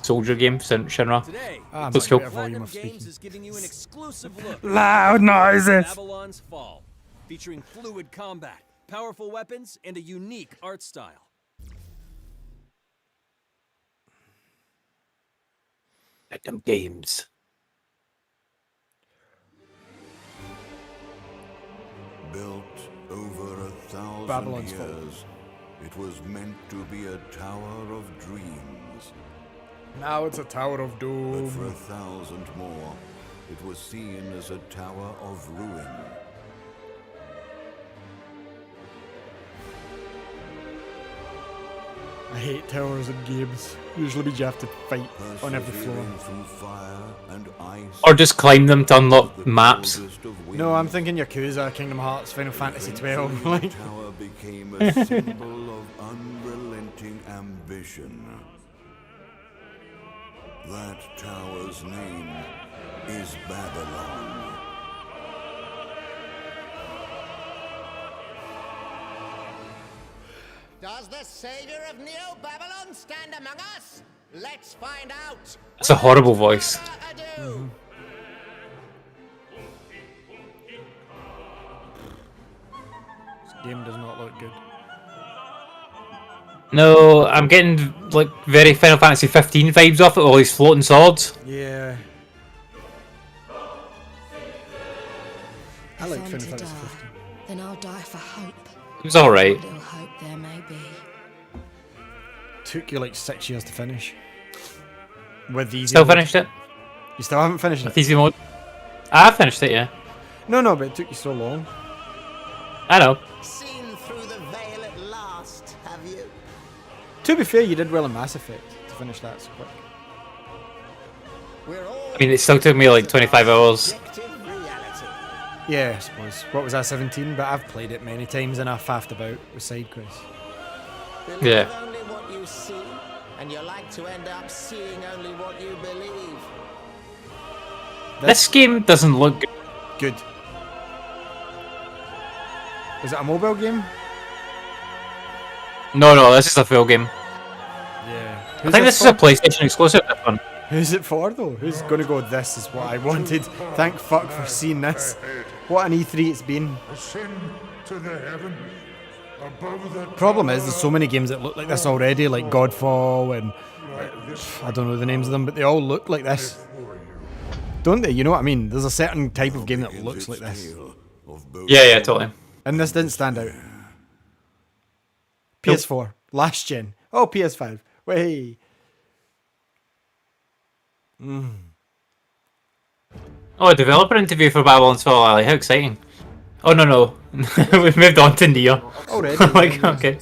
Speaker 1: soldier game, Shinra.
Speaker 3: Today,
Speaker 2: Ah,
Speaker 1: Let's
Speaker 2: much
Speaker 1: go.
Speaker 2: better volume
Speaker 3: Platinum
Speaker 2: of speaking.
Speaker 3: Games is giving you an exclusive look
Speaker 2: Loud noises.
Speaker 3: Babylon's Fall, featuring fluid combat, powerful weapons, and a unique art style.
Speaker 1: Platinum Games.
Speaker 5: Built over 1,000
Speaker 2: Babylon's Fall.
Speaker 5: years, it was meant to be a tower of dreams.
Speaker 2: Now it's a Tower of
Speaker 5: But
Speaker 2: Doom.
Speaker 5: for 1,000 more, it was seen as a tower of ruin.
Speaker 2: I hate towers and games. Usually means you have to fight on every floor.
Speaker 5: Persevering through fire and ice,
Speaker 1: Or just climb them to unlock maps.
Speaker 2: No, I'm thinking Yakuza, Kingdom Hearts, Final Fantasy 12.
Speaker 5: the
Speaker 2: Like,
Speaker 5: tower became a symbol of unrelenting ambition. That tower's name is Babylon.
Speaker 14: Does the savior of Neo Babylon stand among us? Let's find out.
Speaker 1: That's a horrible voice.
Speaker 2: This game does not look good.
Speaker 1: No, I'm getting like very Final Fantasy 15 vibes off it, all these floating swords.
Speaker 2: Yeah. I like
Speaker 13: If
Speaker 2: Final
Speaker 13: I'm to
Speaker 2: Fantasy
Speaker 13: die,
Speaker 2: 15.
Speaker 13: then I'll die for hope.
Speaker 1: It was alright.
Speaker 13: Little hope there may be.
Speaker 2: Took you like 6 years to finish. With easy
Speaker 1: Still
Speaker 2: mode.
Speaker 1: finished it?
Speaker 2: You still haven't finished it?
Speaker 1: With easy mode? I finished it, yeah.
Speaker 2: No, but it took you so long.
Speaker 1: I know.
Speaker 14: Seen through the veil at last, have you?
Speaker 2: To be fair, you did well in Mass Effect to finish that so quick.
Speaker 1: I mean, it still took me like 25 hours.
Speaker 2: Yeah, I suppose. What was that, 17? But I've played it many times and I've faffed about with side quests.
Speaker 1: Yeah.
Speaker 14: Only what you see, and you like to end up seeing only what you believe.
Speaker 1: This game doesn't look good.
Speaker 2: Good. Is it a mobile game?
Speaker 1: No, this is a full game.
Speaker 2: Yeah.
Speaker 1: I think this is a PlayStation exclusive, this one.
Speaker 2: Who's it for though? Who's gonna go, this is what I wanted? Thank fuck for seeing this. What an E3 it's been.
Speaker 5: Ascend to the heavens. Above the
Speaker 2: Problem is, there's so many games that look like this already, like Godfall and I don't know the names of them, but they all look like this. Don't they? You know what I mean? There's a certain type of game that looks like this.
Speaker 1: Yeah, totally.
Speaker 2: And this didn't stand out. PS4, last gen. Oh, PS5. Way.
Speaker 1: Oh, a developer interview for Babylon's Fall Alley. How exciting. Oh, no. We've moved on to Nier.
Speaker 2: Already?
Speaker 1: Like, okay.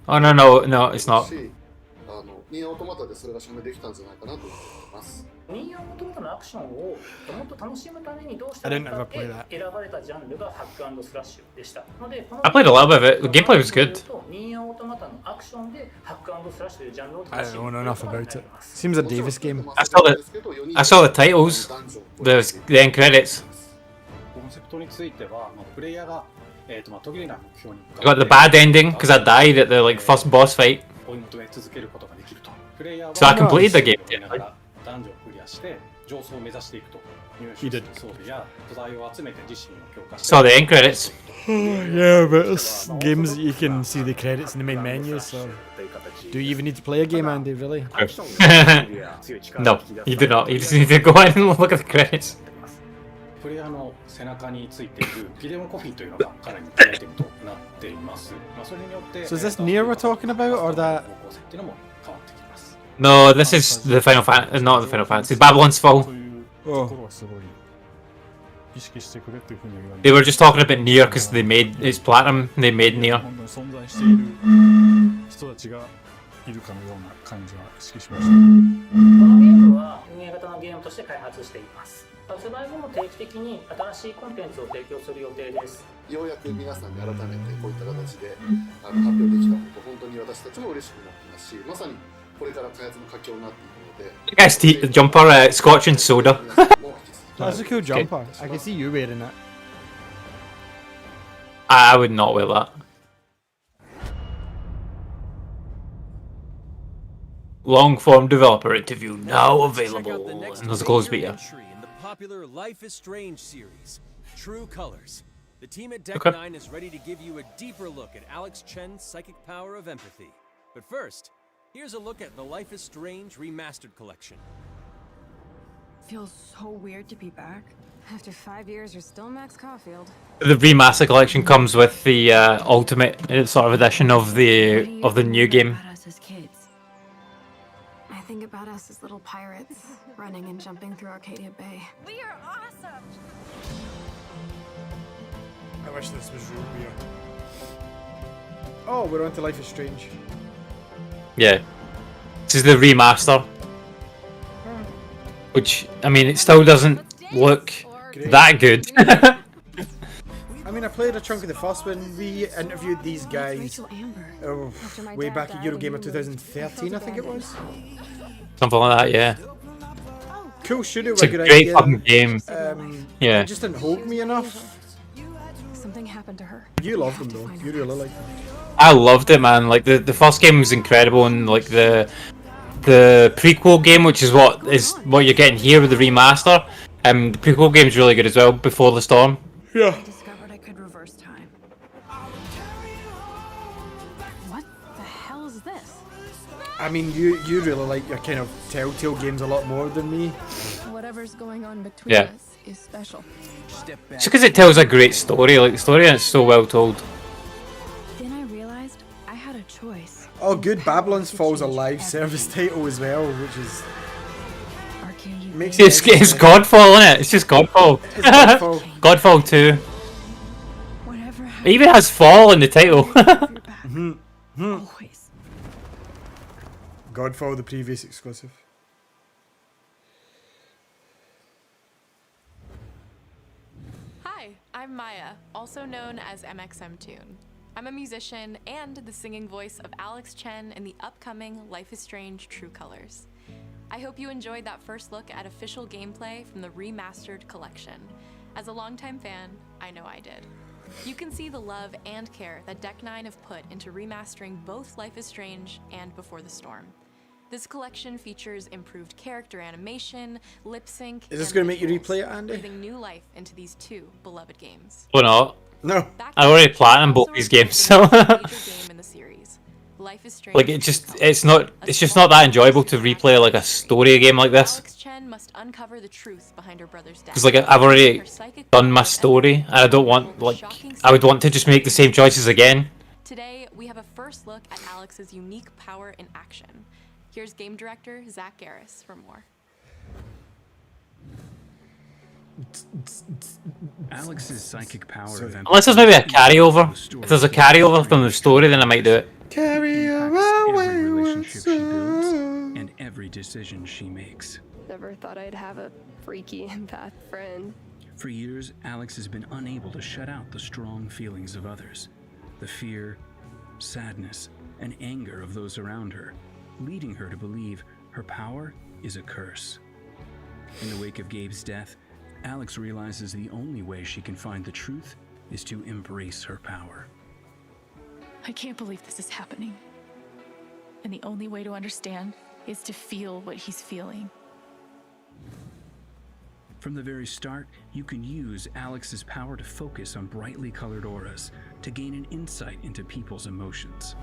Speaker 1: Oh, no, it's not.
Speaker 15: ニーアオートマタでそれが証明できたんじゃないかなと思います。
Speaker 16: ニーアオートマタのアクションをもっと楽しむためにどうした
Speaker 2: I
Speaker 16: ら
Speaker 2: didn't
Speaker 16: いい
Speaker 2: ever
Speaker 16: かで
Speaker 2: play that.
Speaker 16: 選ばれたジャンルがハック&スラッシュでした。ので、この
Speaker 1: I played a little bit of it. The gameplay was good.
Speaker 16: ニーアオートマタのアクションでハック&スラッシュというジャンルを
Speaker 2: I
Speaker 16: 楽し
Speaker 2: don't
Speaker 16: む
Speaker 2: know enough about it. Seems a Davis game.
Speaker 1: I saw the titles, the end credits.
Speaker 17: コンセプトについては、プレイヤーが途切れない目標に
Speaker 1: I got the bad ending because I died at the like first boss fight.
Speaker 17: 追い求め続けることができると。プレイヤーは
Speaker 1: So I completed the game.
Speaker 17: ダンジョンをクリアして上層を目指していくと。入手する装備や素材を集めて自身を強化して。
Speaker 1: Saw the end credits.
Speaker 2: Yeah, but it's games that you can see the credits in the main menu, so... Do you even need to play a game, Andy, really?
Speaker 1: No, you do not. You just need to go in and look at the credits.
Speaker 17: プレイヤーの背中についているギデオンコフィンというのがかなりアイテムとなっています。それによって
Speaker 2: So is this Nier we're talking about, or that...
Speaker 1: No, this is the Final Fantasy, not the Final Fantasy. Babylon's Fall.
Speaker 2: Oh.
Speaker 1: They were just talking about Nier because they made it's platinum. They made Nier.
Speaker 18: 存在している人たちがいるかのような感じは意識しました。こ
Speaker 16: のゲームは運営型のゲームとして開発しています。発売後も定期的に新しいコンテンツを提供する予定です。
Speaker 15: ようやく皆さんに改めてこういった形で発表できたこと、本当に私たちも嬉しく思っていますし、まさにこれから開発の佳境になっていくので。
Speaker 1: Guys, the jumper, Scotch and soda.
Speaker 2: That's a cool jumper. I can see you wearing it.
Speaker 1: I would not wear that. Long form developer interview now available. And there's a close beta.
Speaker 3: In the popular Life is Strange series, True Colors. The team at Deck
Speaker 1: Okay.
Speaker 3: 9 is ready to give you a deeper look at Alex Chen's psychic power of empathy. But first, here's a look at the Life is Strange Remastered Collection.
Speaker 4: Feels so weird to be back.
Speaker 13: After 5 years, you're still Max Caulfield.
Speaker 1: The remaster collection comes with the ultimate sort of edition of the new game.
Speaker 13: About us as kids. I think about us as little pirates, running and jumping through Arcadia Bay.
Speaker 4: We are awesome!
Speaker 2: I wish this was root beer. Oh, we're on to Life is Strange.
Speaker 1: Yeah. This is the remaster. Which, I mean, it still doesn't look that good.
Speaker 2: I mean, I played a chunk of the first one. We interviewed these guys way back at Eurogamer 2013, I think it was.
Speaker 1: Something like that, yeah.
Speaker 2: Cool shooter
Speaker 1: It's
Speaker 2: with
Speaker 1: a
Speaker 2: a good
Speaker 1: great
Speaker 2: idea.
Speaker 1: fucking game. Yeah.
Speaker 2: It just didn't hold me enough.
Speaker 13: Something happened to her.
Speaker 2: You loved them though. You really liked them.
Speaker 1: I loved it, man. Like the first game was incredible, and like the prequel game, which is what you're getting here with the remaster. The prequel game's really good as well. Before the Storm.
Speaker 2: Yeah.
Speaker 13: I discovered I could reverse time. What the hell is this?
Speaker 2: I mean, you really like your kind of Telltale games a lot more than me.
Speaker 13: Whatever's going on between
Speaker 1: Yeah.
Speaker 13: us is special.
Speaker 1: Just because it tells a great story, like the story, and it's so well told.
Speaker 13: Then I realized I had a choice.
Speaker 2: Oh, good. Babylon's Fall's a live service title as well, which is makes
Speaker 1: It's Godfall, isn't it? It's just Godfall.
Speaker 2: It's Godfall.
Speaker 1: Godfall 2. It even has Fall in the title.
Speaker 2: Godfall, the previous exclusive.
Speaker 19: Hi, I'm Maya, also known as MXM Tune. I'm a musician and the singing voice of Alex Chen in the upcoming Life is Strange True Colors. I hope you enjoyed that first look at official gameplay from the remastered collection. As a longtime fan, I know I did. You can see the love and care that Deck 9 have put into remastering both Life is Strange and Before the Storm. This collection features improved character animation, lip sync,
Speaker 2: Is this
Speaker 19: and
Speaker 2: going to make you
Speaker 19: visuals,
Speaker 2: replay it, Andy?
Speaker 19: breathing new life into these two beloved games.
Speaker 1: Or not.
Speaker 2: No.
Speaker 1: I already platinum both these games, so
Speaker 19: Game in the series. Life is Strange.
Speaker 1: like it's just not that enjoyable to replay like a story game like this.
Speaker 19: Alex Chen must uncover the truth behind her brother's death.
Speaker 1: Because like I've already done my story, and I don't want I would want to just make the same choices again.
Speaker 19: Today, we have a first look at Alex's unique power in action. Here's game director Zach Garris for more.
Speaker 20: Alex's psychic power of
Speaker 1: Unless there's maybe a carryover. If there's a carryover from the story, then I might do it.
Speaker 2: Carry her
Speaker 20: every relationship she builds and every decision she makes.
Speaker 21: Never thought I'd have a freaky empath friend.
Speaker 20: For years, Alex has been unable to shut out the strong feelings of others, the fear, sadness, and anger of those around her, leading her to believe her power is a curse. In the wake of Gabe's death, Alex realizes the only way she can find the truth is to embrace her power.
Speaker 22: I can't believe this is happening. And the only way to understand is to feel what he's feeling.
Speaker 20: From the very start, you can use Alex's power to focus on brightly colored auras to gain an insight into people's emotions.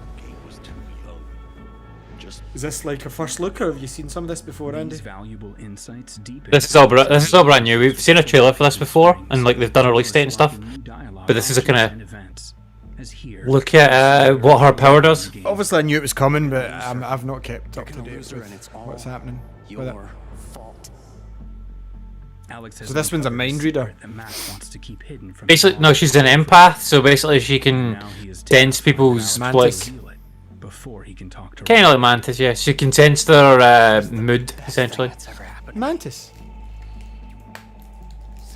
Speaker 2: Is this like a first look, or have you seen some of this before, Andy?
Speaker 20: These valuable insights deepen.
Speaker 1: This is all brand new. We've seen a trailer for this before, and like they've done a release date and stuff. But this is a kind of look at what her power does.
Speaker 2: Obviously, I knew it was coming, but I've not kept up to date with what's happening with it.
Speaker 20: Alex
Speaker 2: So this one's a mind reader.
Speaker 1: Basically, no, she's an empath, so basically she can sense people's
Speaker 2: Mantis.
Speaker 1: like
Speaker 20: before he can talk to
Speaker 1: kind of like Mantis. Yeah, she can sense their mood essentially.
Speaker 2: Mantis.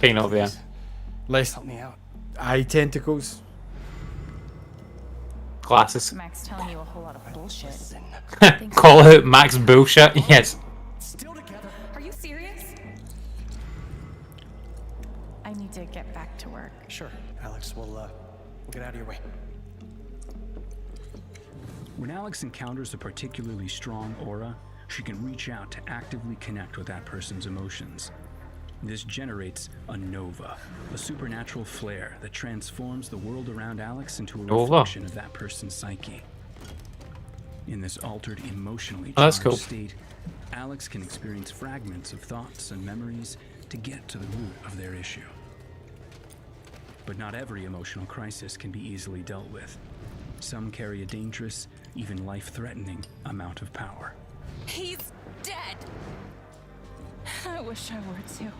Speaker 1: Kind of, yeah.
Speaker 2: Less eye tentacles.
Speaker 1: Glasses.
Speaker 22: Max telling you a whole lot of bullshit.
Speaker 1: Call out Max bullshit. Yes.
Speaker 22: Are you serious? I need to get back to work.
Speaker 23: Sure, Alex. We'll get out of your way.
Speaker 20: When Alex encounters a particularly strong aura, she can reach out to actively connect with that person's emotions. This generates a nova, a supernatural flare that transforms the world around Alex into a reflection of that person's psyche. In this altered, emotionally charged state, Alex can experience fragments of thoughts and memories to get to the root of their issue. But not every emotional crisis can be easily dealt with. Some carry a dangerous, even life-threatening amount of power.
Speaker 22: He's dead! I wish I were too.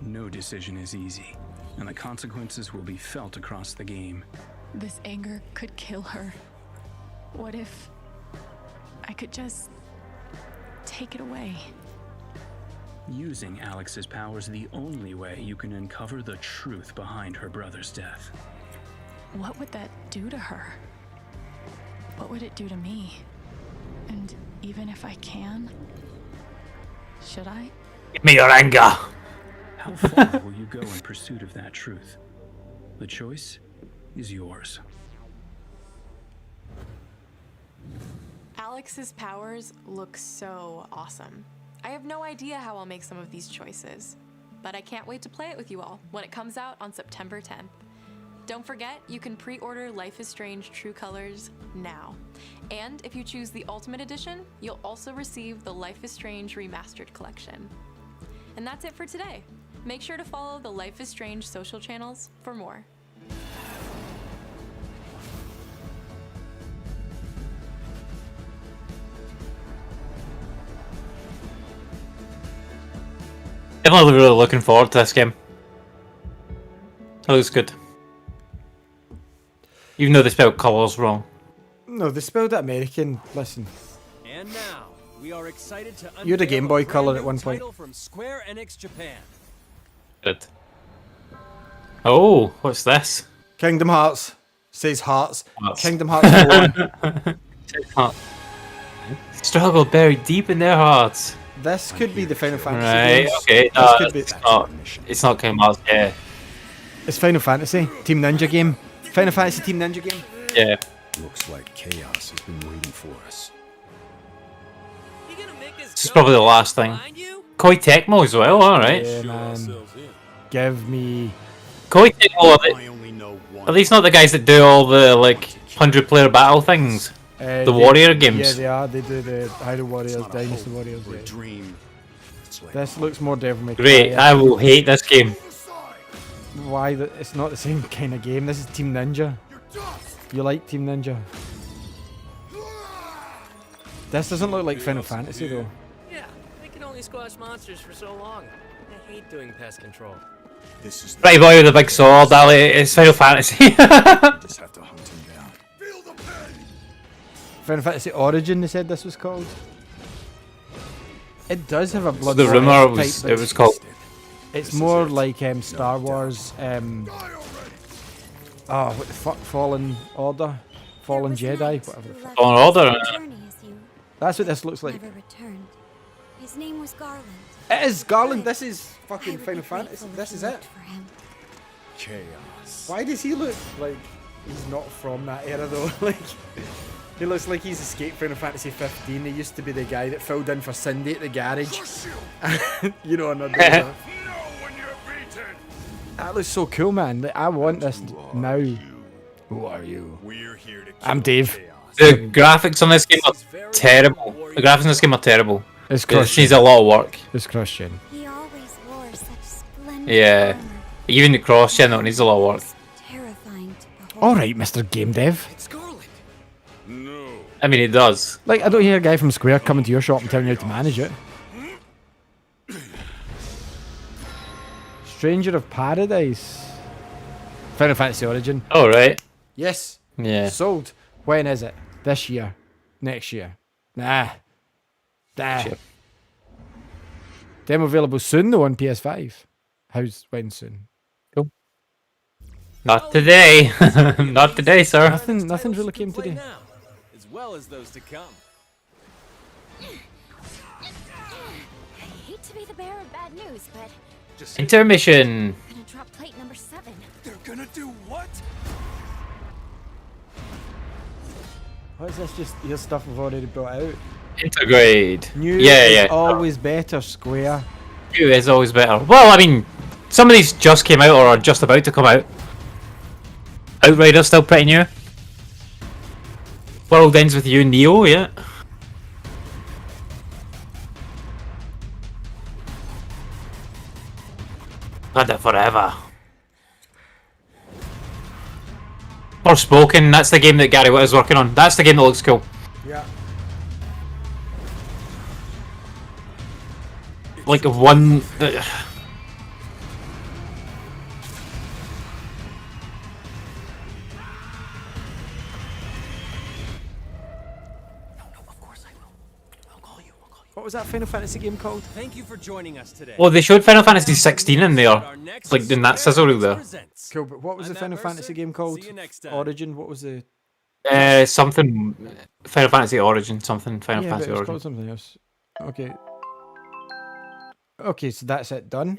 Speaker 20: No decision is easy, and the consequences will be felt across the game.
Speaker 22: This anger could kill her. What if I could just take it away?
Speaker 20: Using Alex's power is the only way you can uncover the truth behind her brother's death.
Speaker 22: What would that do to her? What would it do to me? And even if I can, should I?
Speaker 1: Give me your anger.
Speaker 20: How far will you go in pursuit of that truth? The choice is yours.
Speaker 19: Alex's powers look so awesome. I have no idea how I'll make some of these choices, but I can't wait to play it with you all when it comes out on September 10th. Don't forget, you can pre-order Life is Strange True Colors now. And if you choose the Ultimate Edition, you'll also receive the Life is Strange Remastered Collection. And that's it for today. Make sure to follow the Life is Strange social channels for more.
Speaker 1: Definitely really looking forward to this game. It looks good. Even though they spelled colours wrong.
Speaker 2: No, they spelled it American. Listen.
Speaker 3: And now, we are excited to
Speaker 2: You had a
Speaker 3: unveil
Speaker 2: Game Boy
Speaker 3: brand
Speaker 2: Color
Speaker 3: new
Speaker 2: at one point.
Speaker 3: title from SquareEnix Japan.
Speaker 1: Good. Oh, what's this?
Speaker 2: Kingdom Hearts. Says Hearts.
Speaker 1: Hearts.
Speaker 2: Kingdom Hearts 4.
Speaker 1: Struggle buried deep in their hearts.
Speaker 2: This could be the Final Fantasy
Speaker 1: Right,
Speaker 2: games.
Speaker 1: okay.
Speaker 2: This
Speaker 1: No,
Speaker 2: could be...
Speaker 1: it's not Kingdom Hearts, yeah.
Speaker 2: It's Final Fantasy. Team Ninja game. Final Fantasy Team Ninja game.
Speaker 1: Yeah.
Speaker 5: Looks like chaos has been waiting for us.
Speaker 1: This is probably the last thing. Koei Tecmo as well, alright.
Speaker 2: Yeah, man. Give me...
Speaker 1: Koei Tecmo, are these not the guys that do all the, like, 100-player battle things? The Warrior games?
Speaker 2: Yeah, they are. They do the Hyrule Warriors, Dynasty Warriors. Yeah.
Speaker 5: Dream.
Speaker 2: This looks more Devil May Cry.
Speaker 1: Great, I will hate this game.
Speaker 2: Why? It's not the same kind of game. This is Team Ninja. You like Team Ninja? This doesn't look like Final Fantasy though.
Speaker 7: Yeah, they can only squash monsters for so long. I hate doing pest control.
Speaker 5: This is
Speaker 1: Right boy with the big sword, Ali, it's Final Fantasy.
Speaker 5: just have to hunt him down.
Speaker 2: Final Fantasy Origin, they said this was called. It does have a blood.
Speaker 1: The rumour was it was called.
Speaker 2: It's more like Star Wars. Oh, what the fuck? Fallen Order, Fallen Jedi, whatever. The fuck.
Speaker 1: Fallen Order.
Speaker 2: That's what this looks like.
Speaker 9: Never returned. His name was Garland.
Speaker 2: It is Garland. This is fucking Final Fantasy. This is it.
Speaker 5: Chaos.
Speaker 2: Why does he look like he's not from that era though? Like he looks like he's escaped Final Fantasy 15. He used to be the guy that filled in for Cindy at the garage. You know, another. That looks so cool, man. Like, I want this now. Who are you?
Speaker 5: We're here to
Speaker 2: I'm Dave.
Speaker 1: The graphics on this game are terrible. The graphics on this game are terrible.
Speaker 2: It's
Speaker 1: It needs a lot of work.
Speaker 2: It's Christian.
Speaker 9: He always wore such splendid
Speaker 1: Yeah.
Speaker 9: armor.
Speaker 1: Even the cross gen though needs a lot of work.
Speaker 9: Terrifying to behold.
Speaker 2: All right, Mr. Game Dev.
Speaker 1: I mean, it does.
Speaker 2: Like, I don't hear a guy from Square coming to your shop and telling you how to manage it. Stranger of Paradise. Final Fantasy Origin.
Speaker 1: Oh, right.
Speaker 2: Yes.
Speaker 1: Yeah.
Speaker 2: Sold. When is it? This year? Next year? Nah.
Speaker 1: Sure.
Speaker 2: Demo available soon though on PS5. When soon?
Speaker 1: Cool. Not today. Not today, sir.
Speaker 2: Nothing really came today.
Speaker 3: Now, as well as those to come.
Speaker 9: I hate to be the bearer of bad news, but
Speaker 1: Intermission.
Speaker 9: I'm gonna drop plate number 7.
Speaker 5: They're gonna do what?
Speaker 2: What is this? Just your stuff we've already brought out.
Speaker 1: Integrate.
Speaker 2: New
Speaker 1: Yeah,
Speaker 2: is
Speaker 1: yeah.
Speaker 2: always better, Square.
Speaker 1: New is always better. Well, I mean, some of these just came out or are just about to come out. Outrider's still pretty new. World Ends With You, Neo, yeah. Had that forever. Forspoken, that's the game that Gary Witt is working on. That's the game that looks cool.
Speaker 2: Yeah.
Speaker 1: Like one...
Speaker 2: What was that Final Fantasy game called?
Speaker 3: Thank you for joining us today.
Speaker 1: Well, they showed Final Fantasy 16 in there. Like, in that sizzle reel there.
Speaker 2: Cool, but what was the Final Fantasy game called? Origin? What was the...
Speaker 1: Something... Final Fantasy Origin, something. Final
Speaker 2: yeah,
Speaker 1: Fantasy
Speaker 2: but it was
Speaker 1: Origin.
Speaker 2: called something else. Okay. Okay, so that's it done.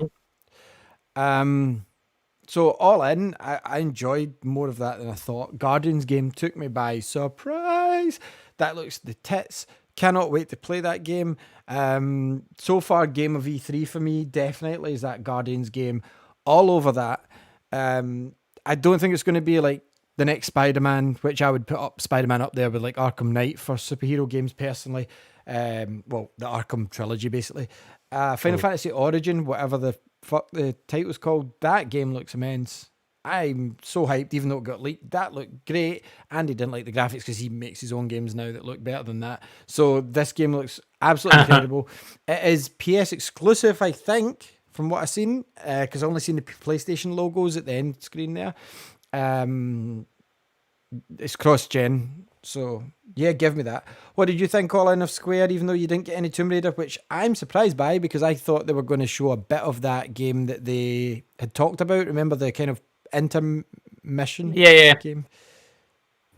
Speaker 2: So all in, I enjoyed more of that than I thought. Guardians game took me by surprise. That looks the tits. Cannot wait to play that game. So far, game of E3 for me definitely is that Guardians game. All over that. I don't think it's going to be like the next Spider-Man, which I would put up Spider-Man up there with like Arkham Knight for superhero games personally. Well, the Arkham trilogy basically. Final Fantasy Origin, whatever the fuck the title's called, that game looks immense. I'm so hyped, even though it got leaked. That looked great. Andy didn't like the graphics because he makes his own games now that look better than that. So this game looks absolutely incredible. It is PS exclusive, I think, from what I've seen, because I've only seen the PlayStation logos at the end screen there. It's cross-gen, so yeah, give me that. What did you think, Colin, of Square, even though you didn't get any Tomb Raider, which I'm surprised by, because I thought they were going to show a bit of that game that they had talked about. Remember the kind of intermission game?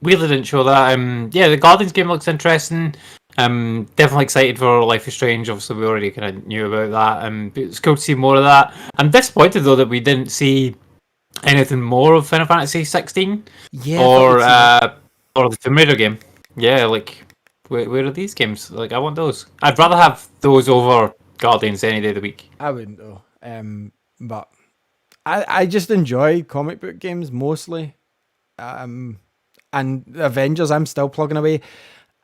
Speaker 1: Weirdly didn't show that. Yeah, the Guardians game looks interesting. Definitely excited for Life is Strange. Obviously, we already kind of knew about that. But it's cool to see more of that. I'm disappointed though that we didn't see anything more of Final Fantasy 16 or the Tomb Raider game. Yeah, like where are these games? Like I want those. I'd rather have those over Guardians any day of the week.
Speaker 2: I wouldn't though. But I just enjoy comic book games mostly. And Avengers, I'm still plugging away.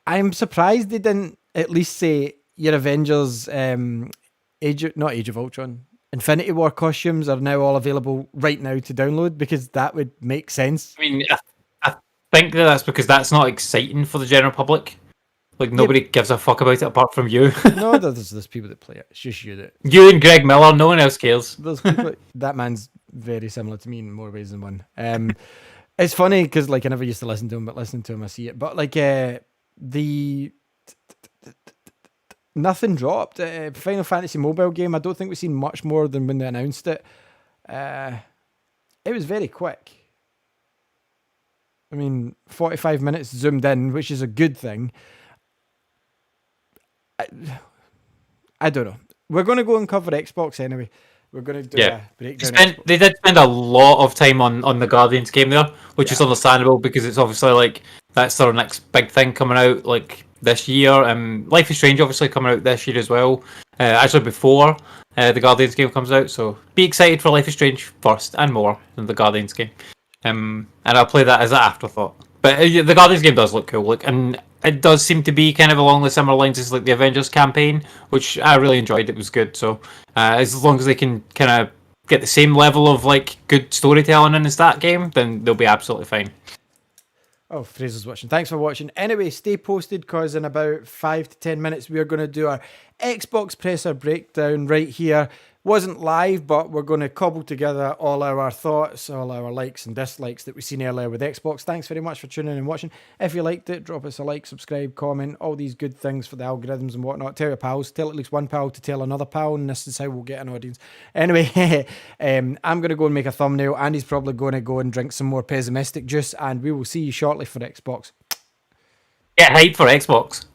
Speaker 2: I'm surprised they didn't at least say your Avengers Age of Ultron. Infinity War costumes are now all available right now to download, because that would make sense.
Speaker 1: I mean, I think that's because that's not exciting for the general public. Like, nobody gives a fuck about it apart from you.
Speaker 2: No, there's people that play it. It's just you that...
Speaker 1: You and Greg Miller, no one else cares.
Speaker 2: There's people... That man's very similar to me in more ways than one. It's funny, because, like, I never used to listen to him, but listening to him, I see it. But, like, nothing dropped. Final Fantasy mobile game, I don't think we've seen much more than when they announced it. It was very quick. I mean, 45 minutes zoomed in, which is a good thing. I don't know. We're going to go and cover Xbox anyway. We're going to do a breakdown.
Speaker 1: They did spend a lot of time on the Guardians game there, which is understandable because it's obviously like that's their next big thing coming out like this year. Life is Strange obviously coming out this year as well. Actually before the Guardians game comes out, so be excited for Life is Strange first and more than the Guardians game. And I'll play that as an afterthought. But the Guardians game does look cool, and it does seem to be kind of along the similar lines as like the Avengers campaign, which I really enjoyed. It was good. So as long as they can kind of get the same level of like good storytelling in that game, then they'll be absolutely fine.
Speaker 2: Oh, Fraser's watching. Thanks for watching. Anyway, stay posted, because in about 5 to 10 minutes, we are going to do our Xbox presser breakdown right here. Wasn't live, but we're going to cobble together all our thoughts, all our likes and dislikes that we've seen earlier with Xbox. Thanks very much for tuning in and watching. If you liked it, drop us a like, subscribe, comment, all these good things for the algorithms and whatnot. Tell your pals, tell at least one pal to tell another pal, and this is how we'll get an audience. Anyway, I'm going to go and make a thumbnail. Andy's probably going to go and drink some more pessimistic juice, and we will see you shortly for Xbox.
Speaker 1: Get hyped for Xbox.